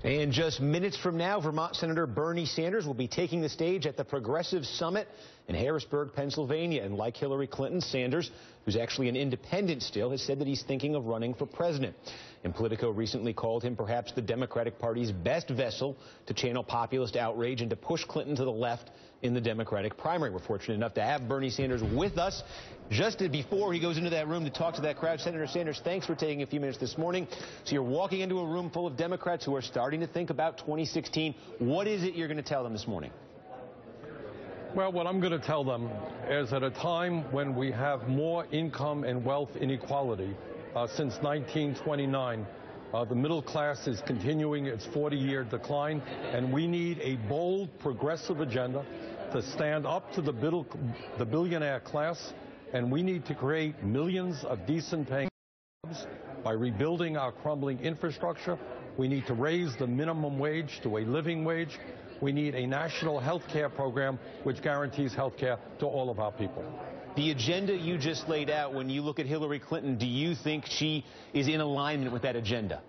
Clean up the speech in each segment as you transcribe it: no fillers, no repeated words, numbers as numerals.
And just minutes from now, Vermont Senator Bernie Sanders will be taking the stage at the Progressive Summit in Harrisburg, Pennsylvania. And like Hillary Clinton, Sanders, who's actually an independent still, has said that he's thinking of running for president. And Politico recently called him perhaps the Democratic Party's best vessel to channel populist outrage and to push Clinton to the left in the Democratic primary. We're fortunate enough to have Bernie Sanders with us just before he goes into that room to talk to that crowd. Senator Sanders, thanks for taking a few minutes this morning. So you're walking into a room full of Democrats who are starting to think about 2016. What is it you're going to tell them this morning? Well, what I'm going to tell them is at a time when we have more income and wealth inequality since 1929, the middle class is continuing its 40-year decline, and we need a bold, progressive agenda to stand up to the billionaire class, and we need to create millions of decent-paying jobs by rebuilding our crumbling infrastructure. We need to raise the minimum wage to a living wage. We need a national health care program which guarantees health care to all of our people. The agenda you just laid out, when you look at Hillary Clinton, do you think she is in alignment with that agenda?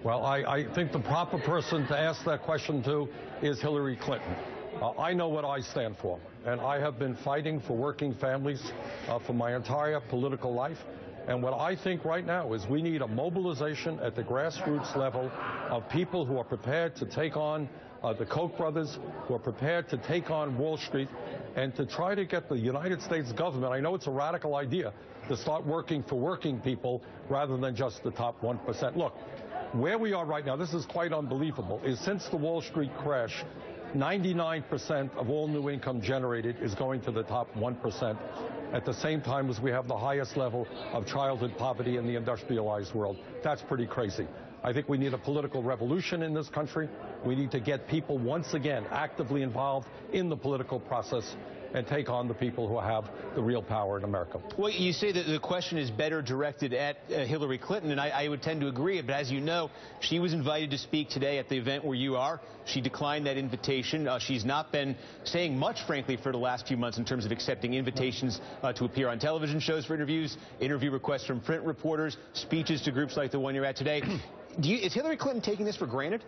Well, I think the proper person to ask that question to is Hillary Clinton. I know what I stand for, and I have been fighting for working families for my entire political life. And what I think right now is we need a mobilization at the grassroots level of people who are prepared to take on the Koch brothers, who are prepared to take on Wall Street, and to try to get the United States government, I know it's a radical idea, to start working for working people rather than just the top 1%. Look, where we are right now, this is quite unbelievable, is since the Wall Street crash, 99% of all new income generated is going to the top 1%, at the same time as we have the highest level of childhood poverty in the industrialized world. That's pretty crazy. I think we need a political revolution in this country. We need to get people once again actively involved in the political process and take on the people who have the real power in America. Well, you say that the question is better directed at Hillary Clinton, and I would tend to agree. But as you know, she was invited to speak today at the event where you are. She declined that invitation. She's not been saying much, frankly, for the last few months in terms of accepting invitations to appear on television shows for interviews, interview requests from print reporters, speeches to groups like the one you're at today. Is Hillary Clinton taking this for granted?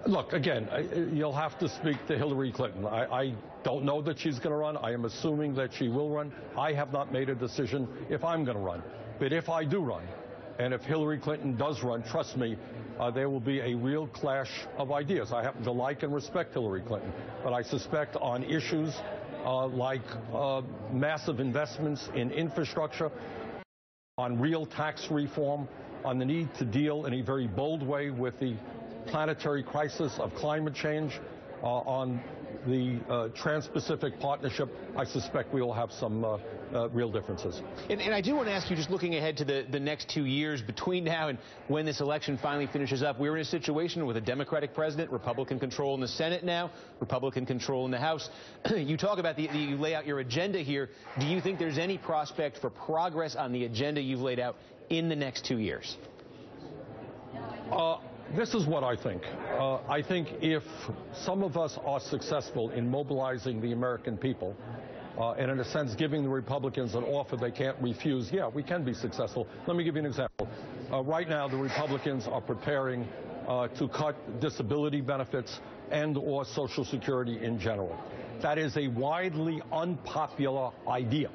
Look, again, you'll have to speak to Hillary Clinton. I don't know that she's going to run. I am assuming that she will run. I have not made a decision if I'm going to run. But if I do run, and if Hillary Clinton does run, trust me, there will be a real clash of ideas. I happen to like and respect Hillary Clinton, but I suspect on issues like massive investments in infrastructure, on real tax reform, on the need to deal in a very bold way with the planetary crisis of climate change, on the Trans-Pacific Partnership, I suspect we will have some real differences. And I do want to ask you, just looking ahead to the next 2 years between now and when this election finally finishes up, we're in a situation with a Democratic president, Republican control in the Senate now, Republican control in the House. You talk about you lay out your agenda here. Do you think there's any prospect for progress on the agenda you've laid out in the next 2 years? This is what I think. I think if some of us are successful in mobilizing the American people, and in a sense giving the Republicans an offer they can't refuse, yeah, we can be successful. Let me give you an example. Right now, the Republicans are preparing to cut disability benefits and or Social Security in general. That is a widely unpopular idea.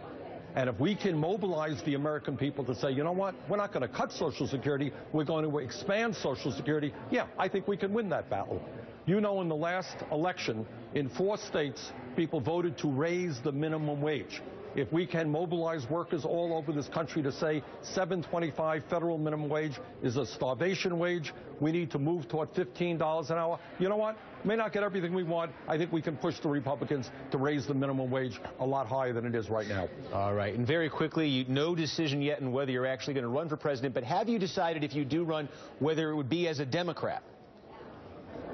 And if we can mobilize the American people to say, you know what, we're not going to cut Social Security, we're going to expand Social Security, yeah, I think we can win that battle. You know, in the last election, in 4 states, people voted to raise the minimum wage. If we can mobilize workers all over this country to say $7.25 federal minimum wage is a starvation wage, we need to move toward $15 an hour. You know what? May not get everything we want. I think we can push the Republicans to raise the minimum wage a lot higher than it is right now. All right. And very quickly, no decision yet on whether you're actually going to run for president, but have you decided, if you do run, whether it would be as a Democrat?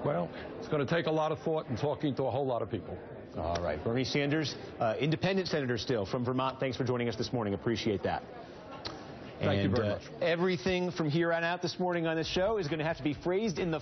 Well, it's going to take a lot of thought and talking to a whole lot of people. All right. Bernie Sanders, independent senator still from Vermont. Thanks for joining us this morning. Appreciate that. Thank you very much. Everything from here on out this morning on this show is going to have to be phrased in the